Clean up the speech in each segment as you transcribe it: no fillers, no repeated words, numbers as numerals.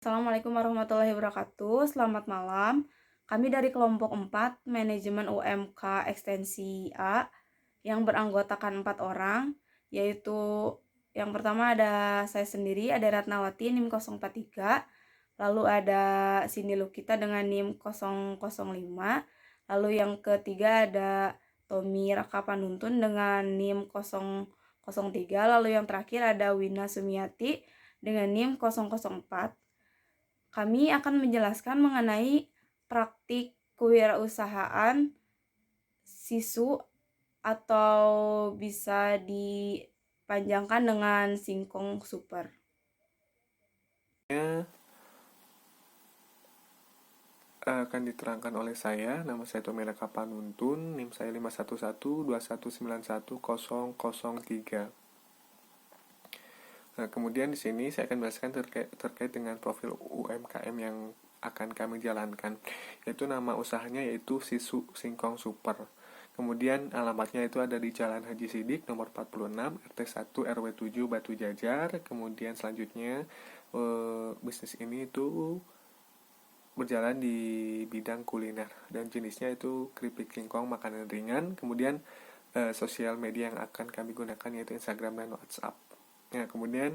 Assalamualaikum warahmatullahi wabarakatuh. Selamat malam. Kami dari kelompok 4 Manajemen UMK Ekstensi A yang beranggotakan 4 orang, yaitu yang pertama ada saya sendiri, ada Ratnawati NIM 043, lalu ada Cindy Lukita dengan NIM 005, lalu yang ketiga ada Tommy Raka Panuntun dengan NIM 003, lalu yang terakhir ada Wina Sumiati dengan NIM 004. Kami akan menjelaskan mengenai praktik kewirausahaan sisu atau bisa dipanjangkan dengan singkong super. Akan diterangkan oleh saya. Nama saya Tomira Kapanuntun, NIM saya 51121911003. Nah, kemudian di sini saya akan menjelaskan terkait dengan profil UMKM yang akan kami jalankan, yaitu nama usahanya yaitu Sisu Singkong Super. Kemudian alamatnya itu ada di Jalan Haji Sidik nomor 46 RT 1 RW 7 Batu Jajar. Kemudian selanjutnya bisnis ini itu berjalan di bidang kuliner dan jenisnya itu keripik singkong makanan ringan. Kemudian sosial media yang akan kami gunakan yaitu Instagram dan WhatsApp. Nah, kemudian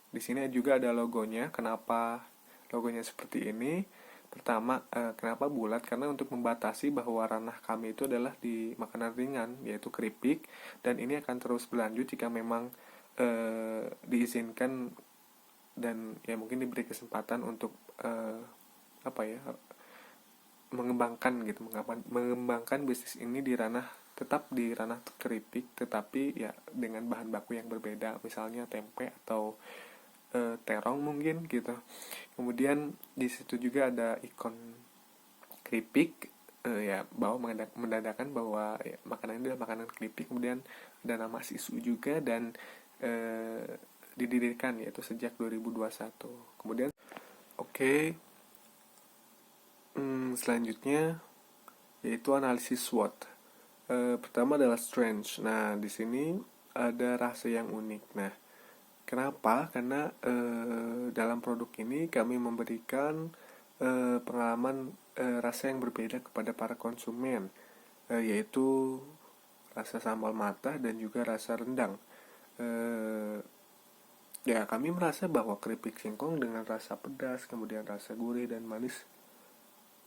di sini juga ada logonya. Kenapa logonya seperti ini? Pertama, kenapa bulat? Karena untuk membatasi bahwa ranah kami itu adalah di makanan ringan, yaitu keripik, dan ini akan terus berlanjut jika memang diizinkan dan ya mungkin diberi kesempatan untuk mengembangkan bisnis ini tetap di ranah keripik, tetapi ya dengan bahan baku yang berbeda, misalnya tempe atau terong mungkin gitu. Kemudian di situ juga ada ikon keripik, ya bahwa menandakan bahwa ya, makanan ini adalah makanan keripik. Kemudian ada nama Sisu juga dan didirikan yaitu sejak 2021. Kemudian selanjutnya yaitu analisis SWOT. Pertama adalah strength. Nah, di sini ada rasa yang unik. Nah, kenapa? Karena dalam produk ini kami memberikan pengalaman rasa yang berbeda kepada para konsumen, yaitu rasa sambal matah dan juga rasa rendang. Ya, kami merasa bahwa keripik singkong dengan rasa pedas, kemudian rasa gurih dan manis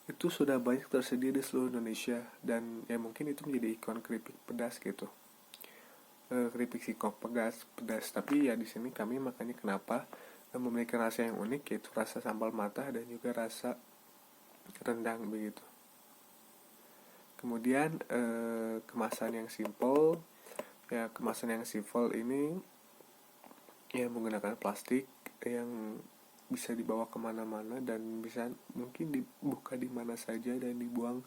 itu sudah banyak tersedia di seluruh Indonesia, dan ya mungkin itu menjadi ikon keripik pedas gitu. Keripik singkong pedas, tapi ya di sini kami makanya kenapa memiliki rasa yang unik, yaitu rasa sambal matah dan juga rasa rendang begitu. Kemudian kemasan yang simple. Ya, kemasan yang simple ini ya menggunakan plastik yang bisa dibawa kemana-mana dan bisa mungkin dibuka di mana saja dan dibuang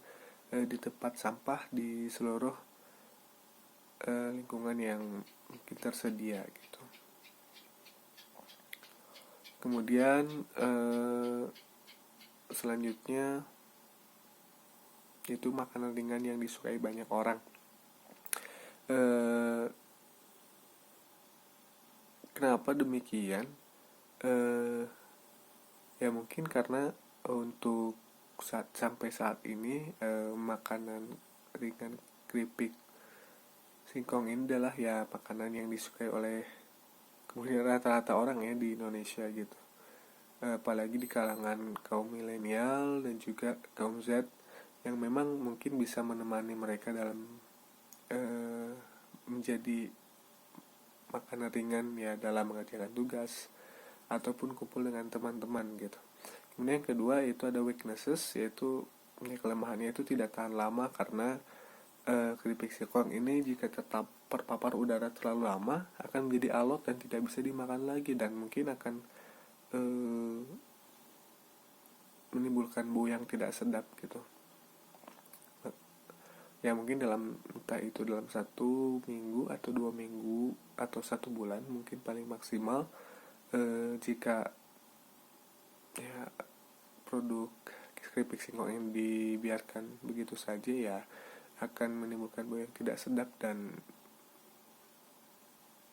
di tempat sampah di seluruh lingkungan yang mungkin tersedia gitu. Kemudian selanjutnya itu makanan ringan yang disukai banyak orang. Kenapa demikian? Ya mungkin karena untuk sampai saat ini makanan ringan keripik singkong ini adalah ya makanan yang disukai oleh kemudian rata-rata orang ya di Indonesia gitu. Apalagi di kalangan kaum milenial dan juga kaum Z yang memang mungkin bisa menemani mereka dalam menjadi makanan ringan ya dalam mengerjakan tugas ataupun kumpul dengan teman-teman gitu. Kemudian yang kedua itu ada weaknesses, yaitu ya, kelemahannya itu tidak tahan lama karena keripik singkong ini jika tetap terpapar udara terlalu lama akan menjadi alot dan tidak bisa dimakan lagi, dan mungkin akan menimbulkan bau yang tidak sedap gitu. Ya mungkin entah itu dalam 1 minggu atau 2 minggu atau 1 bulan mungkin paling maksimal, jika ya produk keripik singkong ini dibiarkan begitu saja ya akan menimbulkan bau yang tidak sedap dan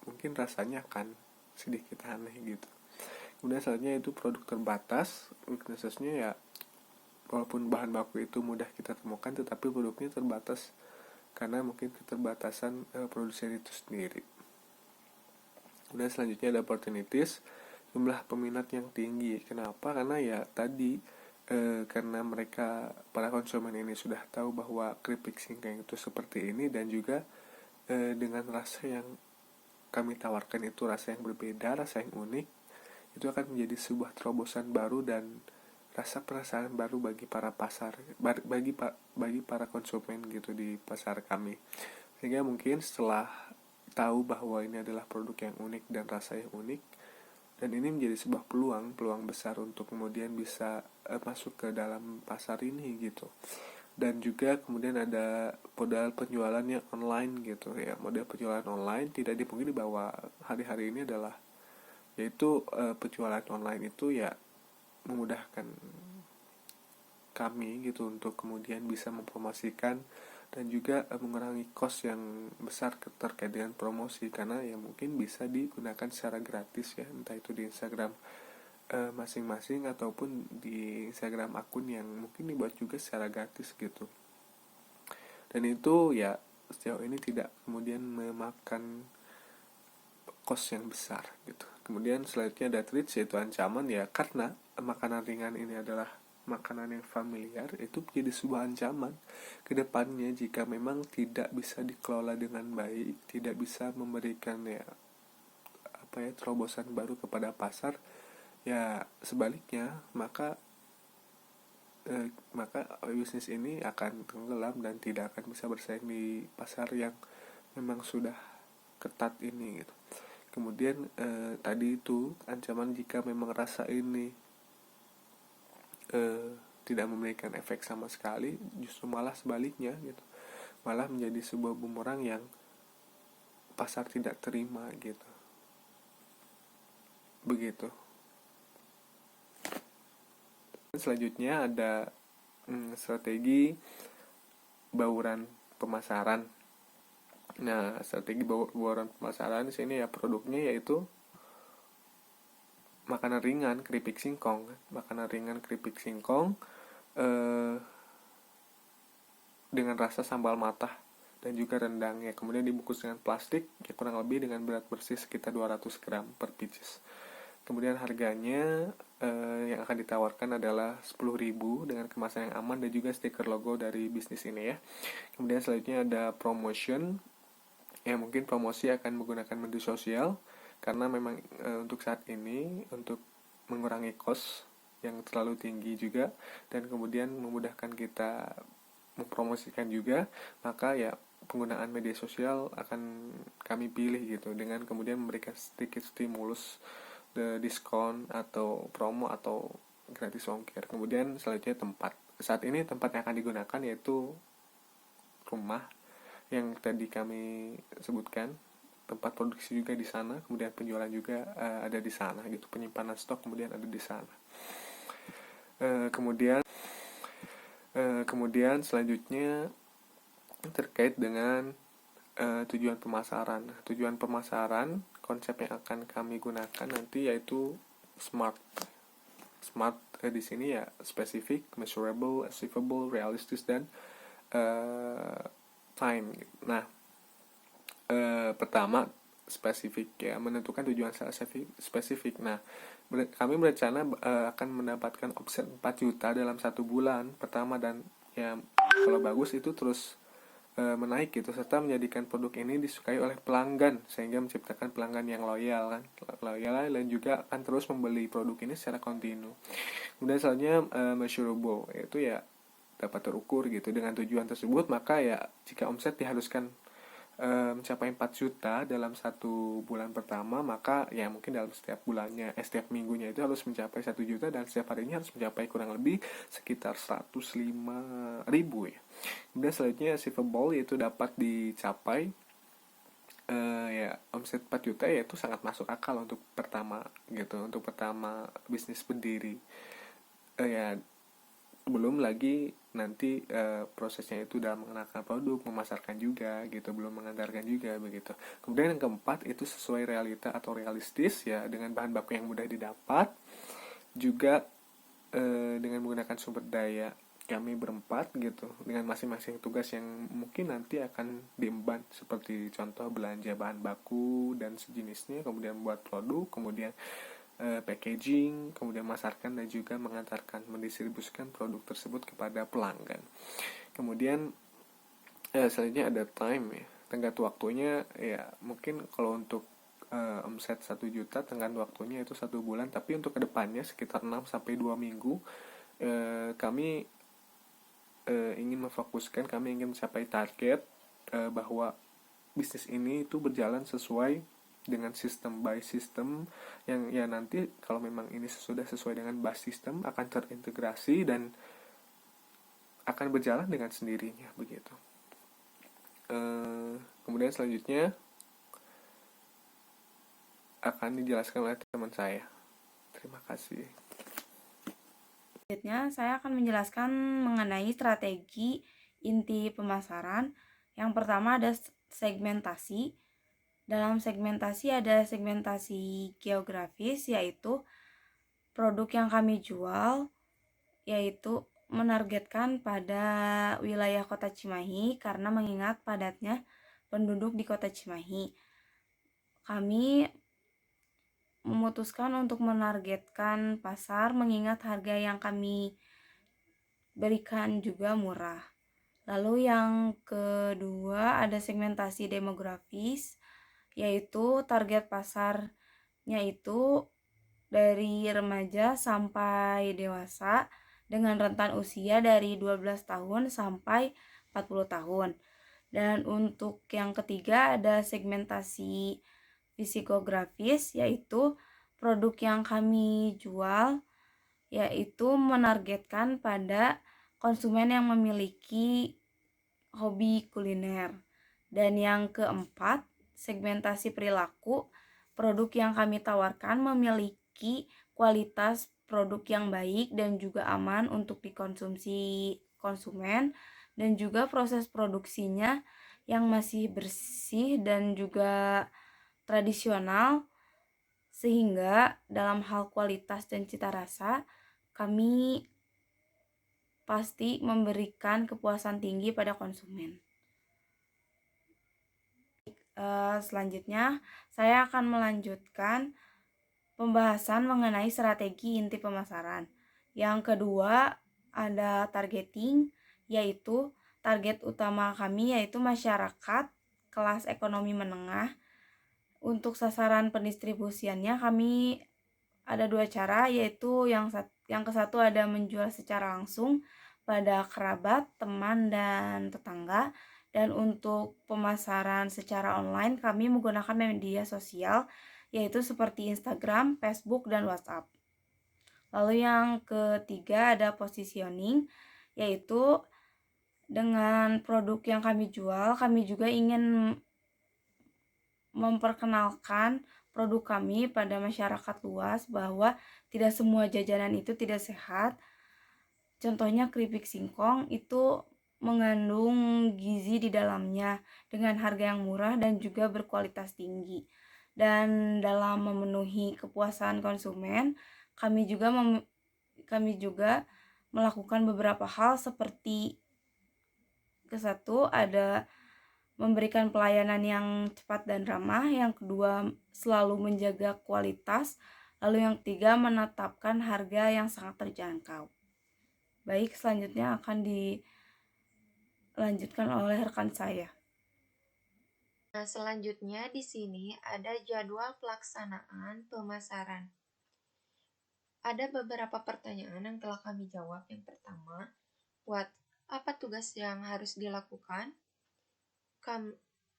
mungkin rasanya akan sedikit aneh gitu. Kemudian selanjutnya itu produk terbatas. Weaknessesnya ya, walaupun bahan baku itu mudah kita temukan, tetapi produknya terbatas karena mungkin keterbatasan produsen itu sendiri. Kemudian selanjutnya ada opportunities, jumlah peminat yang tinggi. Kenapa? Karena ya tadi karena mereka, para konsumen ini sudah tahu bahwa keripik singkong itu seperti ini, dan juga dengan rasa yang kami tawarkan itu rasa yang berbeda, rasa yang unik, itu akan menjadi sebuah terobosan baru dan rasa penasaran baru bagi para pasar, bagi para konsumen gitu di pasar kami. Sehingga mungkin setelah tahu bahwa ini adalah produk yang unik dan rasa yang unik, dan ini menjadi sebuah peluang besar untuk kemudian bisa masuk ke dalam pasar ini gitu. Dan juga kemudian ada modal penjualannya online gitu ya. Model penjualan online tidak dipungkiri bahwa hari-hari ini adalah, yaitu penjualan online itu ya memudahkan kami gitu untuk kemudian bisa mempromosikan dan juga mengurangi cost yang besar terkait dengan promosi, karena ya mungkin bisa digunakan secara gratis ya, entah itu di Instagram masing-masing ataupun di Instagram akun yang mungkin dibuat juga secara gratis gitu. Dan itu ya sejauh ini tidak kemudian memakan cost yang besar gitu. Kemudian selanjutnya ada threats, yaitu ancaman ya, karena makanan ringan ini adalah makanan yang familiar, itu menjadi sebuah ancaman ke depannya jika memang tidak bisa dikelola dengan baik, tidak bisa memberikan ya terobosan baru kepada pasar. Ya sebaliknya, maka bisnis ini akan tenggelam dan tidak akan bisa bersaing di pasar yang memang sudah ketat ini gitu. Kemudian tadi itu ancaman jika memang rasa ini tidak memberikan efek sama sekali, justru malah sebaliknya gitu, malah menjadi sebuah bumerang yang pasar tidak terima gitu. Begitu. Selanjutnya ada strategi bauran pemasaran. Nah, strategi bauran pemasaran di sini ya, produknya yaitu makanan ringan keripik singkong. Makanan ringan keripik singkong dengan rasa sambal matah dan juga rendang ya. Kemudian dibungkus dengan plastik ya, kurang lebih dengan berat bersih sekitar 200 gram per pieces. Kemudian harganya yang akan ditawarkan adalah 10.000 dengan kemasan yang aman dan juga stiker logo dari bisnis ini ya. Kemudian selanjutnya ada promotion. Ya mungkin promosi akan menggunakan media sosial karena memang untuk saat ini untuk mengurangi cost yang terlalu tinggi juga, dan kemudian memudahkan kita mempromosikan juga, maka ya penggunaan media sosial akan kami pilih gitu, dengan kemudian memberikan sedikit stimulus diskon atau promo atau gratis ongkir. Kemudian selanjutnya tempat. Saat ini tempat yang akan digunakan yaitu rumah yang tadi kami sebutkan, tempat produksi juga di sana, kemudian penjualan juga ada di sana gitu, penyimpanan stok kemudian ada di sana. Kemudian selanjutnya terkait dengan tujuan pemasaran. Tujuan pemasaran, konsep yang akan kami gunakan nanti yaitu SMART. SMART di sini ya specific, measurable, achievable, realistic, dan time. Nah, pertama spesifik ya, menentukan tujuan secara spesifik. Nah, kami berencana akan mendapatkan omset 4 juta dalam 1 bulan pertama, dan ya kalau bagus itu terus menaik gitu, serta menjadikan produk ini disukai oleh pelanggan sehingga menciptakan pelanggan yang loyal dan juga akan terus membeli produk ini secara kontinu. Kemudian selanjutnya measurable, yaitu ya dapat terukur gitu. Dengan tujuan tersebut, maka ya jika omset diharuskan mencapai 4 juta dalam 1 bulan pertama, maka ya mungkin dalam setiap bulannya, setiap minggunya itu harus mencapai 1 juta, dan setiap harinya harus mencapai kurang lebih sekitar 105.000 ya. Kemudian selanjutnya achievable, yaitu dapat dicapai ya omset 4 juta yaitu sangat masuk akal untuk pertama gitu, untuk pertama bisnis berdiri ya belum lagi nanti prosesnya itu dalam mengenalkan produk, memasarkan juga gitu, belum mengantarkan juga begitu. Kemudian yang keempat itu sesuai realita atau realistis ya, dengan bahan baku yang mudah didapat, juga dengan menggunakan sumber daya kami berempat gitu, dengan masing-masing tugas yang mungkin nanti akan diemban, seperti contoh belanja bahan baku dan sejenisnya, kemudian buat produk, kemudian packaging, kemudian masarkan dan juga mengantarkan, mendistribusikan produk tersebut kepada pelanggan. Kemudian selanjutnya ada time ya, tenggat waktunya ya, mungkin kalau untuk omset 1 juta, tenggat waktunya itu 1 bulan, tapi untuk kedepannya sekitar 6 sampai 2 minggu kami ingin memfokuskan, kami ingin mencapai target bahwa bisnis ini itu berjalan sesuai dengan sistem by system, yang ya nanti kalau memang ini sudah sesuai dengan bus system akan terintegrasi dan akan berjalan dengan sendirinya begitu. Kemudian selanjutnya akan dijelaskan oleh teman saya. Terima kasih. Selanjutnya, saya akan menjelaskan mengenai strategi inti pemasaran. Yang pertama ada segmentasi. Dalam segmentasi ada segmentasi geografis, yaitu produk yang kami jual, yaitu menargetkan pada wilayah Kota Cimahi karena mengingat padatnya penduduk di Kota Cimahi. Kami memutuskan untuk menargetkan pasar mengingat harga yang kami berikan juga murah. Lalu yang kedua ada segmentasi demografis, yaitu target pasarnya itu dari remaja sampai dewasa dengan rentan usia dari 12 tahun sampai 40 tahun. Dan untuk yang ketiga ada segmentasi psikografis, yaitu produk yang kami jual yaitu menargetkan pada konsumen yang memiliki hobi kuliner. Dan yang keempat, segmentasi perilaku. Produk yang kami tawarkan memiliki kualitas produk yang baik dan juga aman untuk dikonsumsi konsumen, dan juga proses produksinya yang masih bersih dan juga tradisional, sehingga dalam hal kualitas dan cita rasa kami pasti memberikan kepuasan tinggi pada konsumen. Selanjutnya, saya akan melanjutkan pembahasan mengenai strategi inti pemasaran. Yang kedua, ada targeting, yaitu target utama kami yaitu masyarakat kelas ekonomi menengah. Untuk sasaran pendistribusiannya kami ada 2 cara, yaitu yang ke satu ada menjual secara langsung pada kerabat, teman, dan tetangga. Dan untuk pemasaran secara online kami menggunakan media sosial, yaitu seperti Instagram, Facebook, dan WhatsApp. Lalu yang ketiga ada positioning, yaitu dengan produk yang kami jual, kami juga ingin memperkenalkan produk kami pada masyarakat luas bahwa tidak semua jajanan itu tidak sehat. Contohnya keripik singkong itu mengandung gizi di dalamnya dengan harga yang murah dan juga berkualitas tinggi. Dan dalam memenuhi kepuasan konsumen, kami juga melakukan beberapa hal seperti kesatu ada memberikan pelayanan yang cepat dan ramah, yang kedua selalu menjaga kualitas, lalu yang ketiga menetapkan harga yang sangat terjangkau. Baik, selanjutnya akan dilanjutkan oleh rekan saya. Nah, selanjutnya di sini ada jadwal pelaksanaan pemasaran. Ada beberapa pertanyaan yang telah kami jawab. Yang pertama, apa tugas yang harus dilakukan?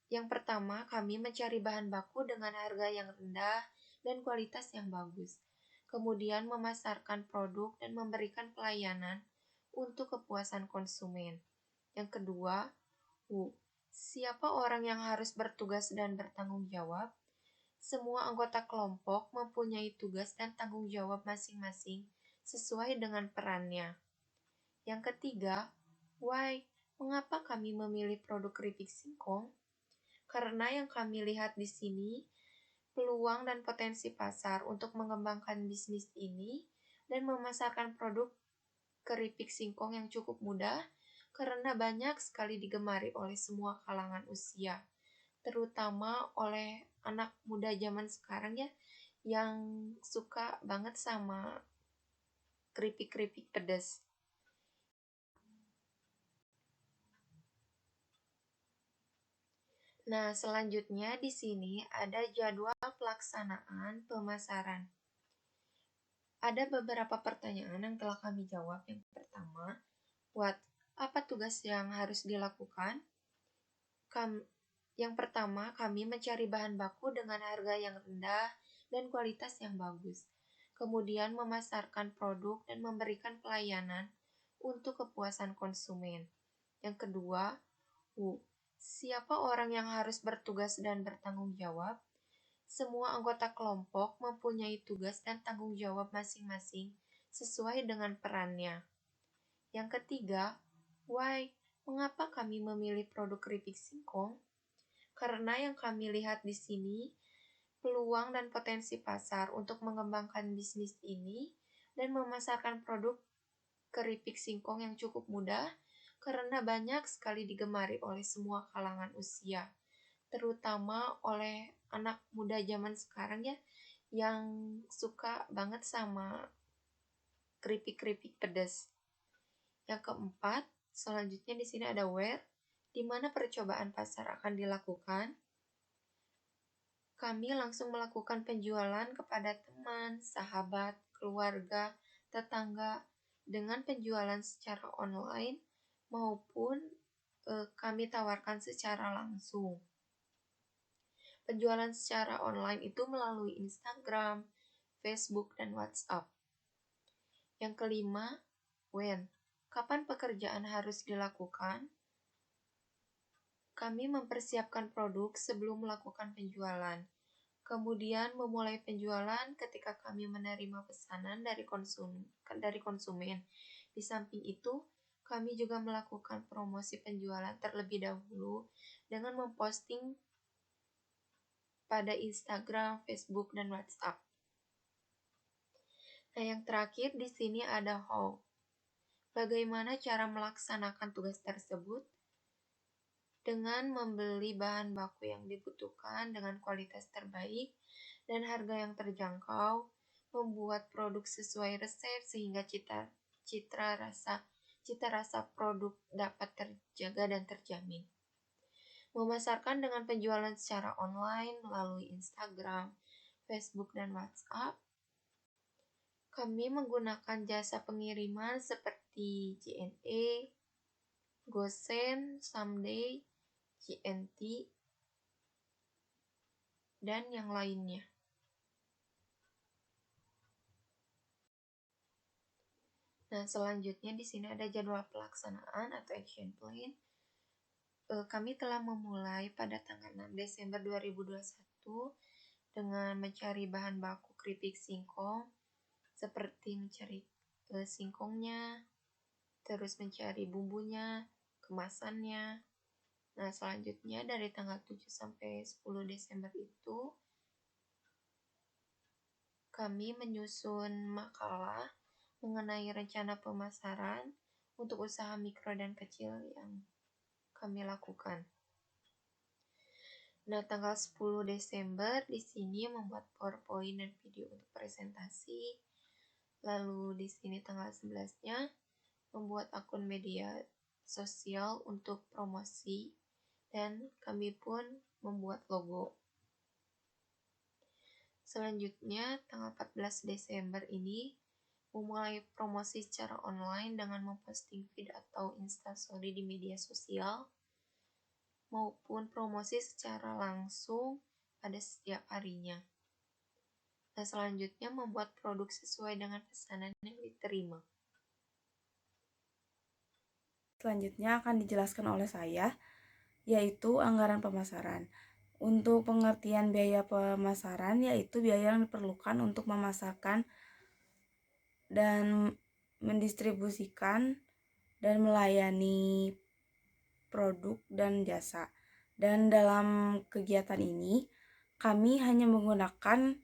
Yang pertama, kami mencari bahan baku dengan harga yang rendah dan kualitas yang bagus. Kemudian memasarkan produk dan memberikan pelayanan untuk kepuasan konsumen. Yang kedua, siapa orang yang harus bertugas dan bertanggung jawab? Semua anggota kelompok mempunyai tugas dan tanggung jawab masing-masing sesuai dengan perannya. Yang ketiga, why? Mengapa kami memilih produk keripik singkong? Karena yang kami lihat di sini, peluang dan potensi pasar untuk mengembangkan bisnis ini dan memasarkan produk keripik singkong yang cukup mudah karena banyak sekali digemari oleh semua kalangan usia, terutama oleh anak muda zaman sekarang ya, yang suka banget sama keripik-keripik pedas. Nah, selanjutnya di sini ada jadwal pelaksanaan pemasaran. Ada beberapa pertanyaan yang telah kami jawab. Yang pertama, apa tugas yang harus dilakukan? Yang pertama, kami mencari bahan baku dengan harga yang rendah dan kualitas yang bagus. Kemudian memasarkan produk dan memberikan pelayanan untuk kepuasan konsumen. Yang kedua, siapa orang yang harus bertugas dan bertanggung jawab? Semua anggota kelompok mempunyai tugas dan tanggung jawab masing-masing sesuai dengan perannya. Yang ketiga, why? Mengapa kami memilih produk keripik singkong? Karena yang kami lihat di sini, peluang dan potensi pasar untuk mengembangkan bisnis ini dan memasarkan produk keripik singkong yang cukup mudah karena banyak sekali digemari oleh semua kalangan usia, terutama oleh anak muda zaman sekarang ya, yang suka banget sama keripik-keripik pedas. Yang keempat, selanjutnya di sini ada where, di mana percobaan pasar akan dilakukan. Kami langsung melakukan penjualan kepada teman, sahabat, keluarga, tetangga dengan penjualan secara online maupun kami tawarkan secara langsung. Penjualan secara online itu melalui Instagram, Facebook, dan WhatsApp. Yang kelima, when? Kapan pekerjaan harus dilakukan? Kami mempersiapkan produk sebelum melakukan penjualan. Kemudian memulai penjualan ketika kami menerima pesanan dari konsumen. Di samping itu, kami juga melakukan promosi penjualan terlebih dahulu dengan memposting pada Instagram, Facebook, dan WhatsApp. Nah, yang terakhir di sini ada how. Bagaimana cara melaksanakan tugas tersebut? Dengan membeli bahan baku yang dibutuhkan dengan kualitas terbaik dan harga yang terjangkau, membuat produk sesuai resep sehingga cita rasa produk dapat terjaga dan terjamin. Memasarkan dengan penjualan secara online melalui Instagram, Facebook, dan WhatsApp. Kami menggunakan jasa pengiriman seperti JNE, GoSend, Someday, GNT, dan yang lainnya. Nah, selanjutnya di sini ada jadwal pelaksanaan atau action plan. Kami telah memulai pada tanggal 6 Desember 2021 dengan mencari bahan baku keripik singkong, seperti mencari singkongnya, terus mencari bumbunya, kemasannya. Nah, selanjutnya dari tanggal 7 sampai 10 Desember itu kami menyusun makalah mengenai rencana pemasaran untuk usaha mikro dan kecil yang kami lakukan. Nah, tanggal 10 Desember di sini membuat PowerPoint dan video untuk presentasi. Lalu di sini tanggal 11-nya membuat akun media sosial untuk promosi dan kami pun membuat logo. Selanjutnya, tanggal 14 Desember ini memulai promosi secara online dengan memposting feed atau instastory di media sosial maupun promosi secara langsung pada setiap harinya. Nah, selanjutnya membuat produk sesuai dengan pesanan yang diterima. Selanjutnya akan dijelaskan oleh saya, yaitu anggaran pemasaran. Untuk pengertian biaya pemasaran, yaitu biaya yang diperlukan untuk memasarkan dan mendistribusikan dan melayani produk dan jasa. Dan dalam kegiatan ini, kami hanya menggunakan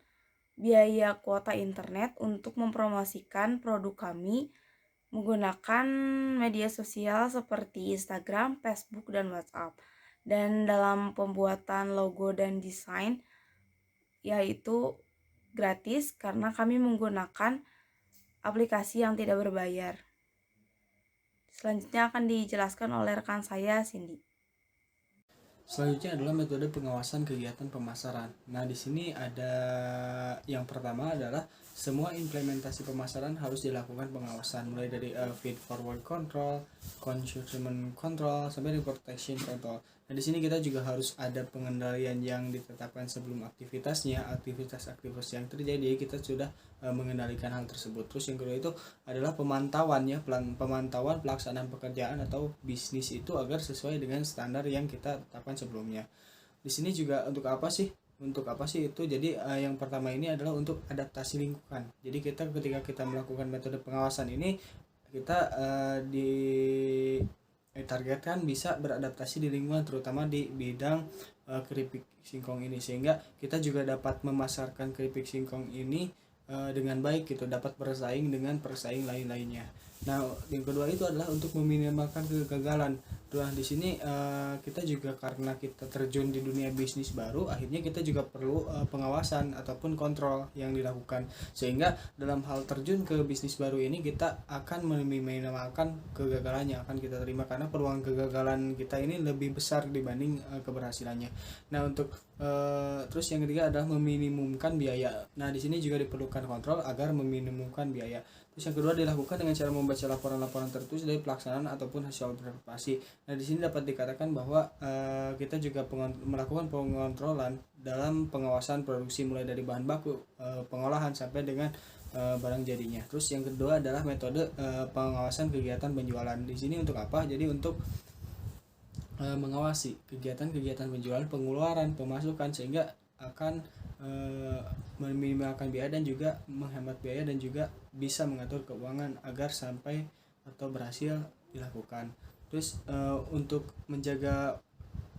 biaya kuota internet untuk mempromosikan produk kami menggunakan media sosial seperti Instagram, Facebook, dan WhatsApp. Dan dalam pembuatan logo dan desain, yaitu gratis karena kami menggunakan aplikasi yang tidak berbayar. Selanjutnya akan dijelaskan oleh rekan saya, Cindy. Selanjutnya adalah metode pengawasan kegiatan pemasaran. Nah, di sini ada yang pertama adalah semua implementasi pemasaran harus dilakukan pengawasan, mulai dari feed forward control, consumer control, sampai reportation control. Nah, di sini kita juga harus ada pengendalian yang ditetapkan sebelum aktivitasnya, aktivitas yang terjadi kita sudah mengendalikan hal tersebut. Terus yang kedua itu adalah pemantauan pemantauan pelaksanaan pekerjaan atau bisnis itu agar sesuai dengan standar yang kita tetapkan sebelumnya. Di sini juga untuk apa sih itu? Jadi yang pertama ini adalah untuk adaptasi lingkungan. Jadi kita ketika kita melakukan metode pengawasan ini kita ditargetkan bisa beradaptasi di lingkungan, terutama di bidang keripik singkong ini, sehingga kita juga dapat memasarkan keripik singkong ini dengan baik gitu, dapat bersaing dengan persaing lain-lainnya. Nah, yang kedua itu adalah untuk meminimalkan kegagalan. Nah, di sini kita juga karena kita terjun di dunia bisnis baru, akhirnya kita juga perlu pengawasan ataupun kontrol yang dilakukan, sehingga dalam hal terjun ke bisnis baru ini kita akan meminimalkan kegagalannya akan kita terima, karena peluang kegagalan kita ini lebih besar dibanding keberhasilannya. Nah, untuk terus yang ketiga adalah meminimumkan biaya. Nah, di sini juga diperlukan kontrol agar meminimumkan biaya. Terus yang kedua dilakukan dengan cara membaca laporan-laporan tertulis dari pelaksanaan ataupun hasil observasi. Nah, di sini dapat dikatakan bahwa kita juga melakukan pengontrolan dalam pengawasan produksi, mulai dari bahan baku, pengolahan sampai dengan barang jadinya. Terus yang kedua adalah metode pengawasan kegiatan penjualan. Di sini untuk apa? Jadi untuk mengawasi kegiatan-kegiatan penjualan, pengeluaran, pemasukan, sehingga akan meminimalkan biaya dan juga menghemat biaya dan juga bisa mengatur keuangan agar sampai atau berhasil dilakukan. Terus untuk menjaga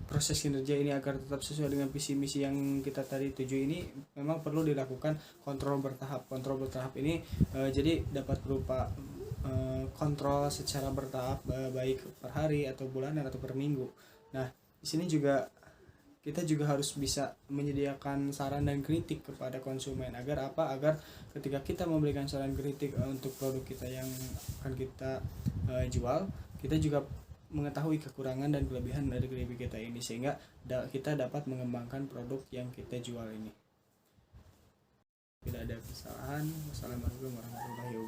proses kinerja ini agar tetap sesuai dengan visi misi yang kita tadi tuju ini, memang perlu dilakukan kontrol bertahap. Kontrol bertahap ini jadi dapat berupa kontrol secara bertahap, baik per hari atau bulanan atau per minggu. Nah, di sini juga kita juga harus bisa menyediakan saran dan kritik kepada konsumen agar apa? Agar ketika kita memberikan saran kritik untuk produk kita yang akan kita jual, kita juga mengetahui kekurangan dan kelebihan dari keripik kita ini, sehingga kita dapat mengembangkan produk yang kita jual ini. Tidak ada kesalahan. Wassalamualaikum warahmatullahi wabarakatuh.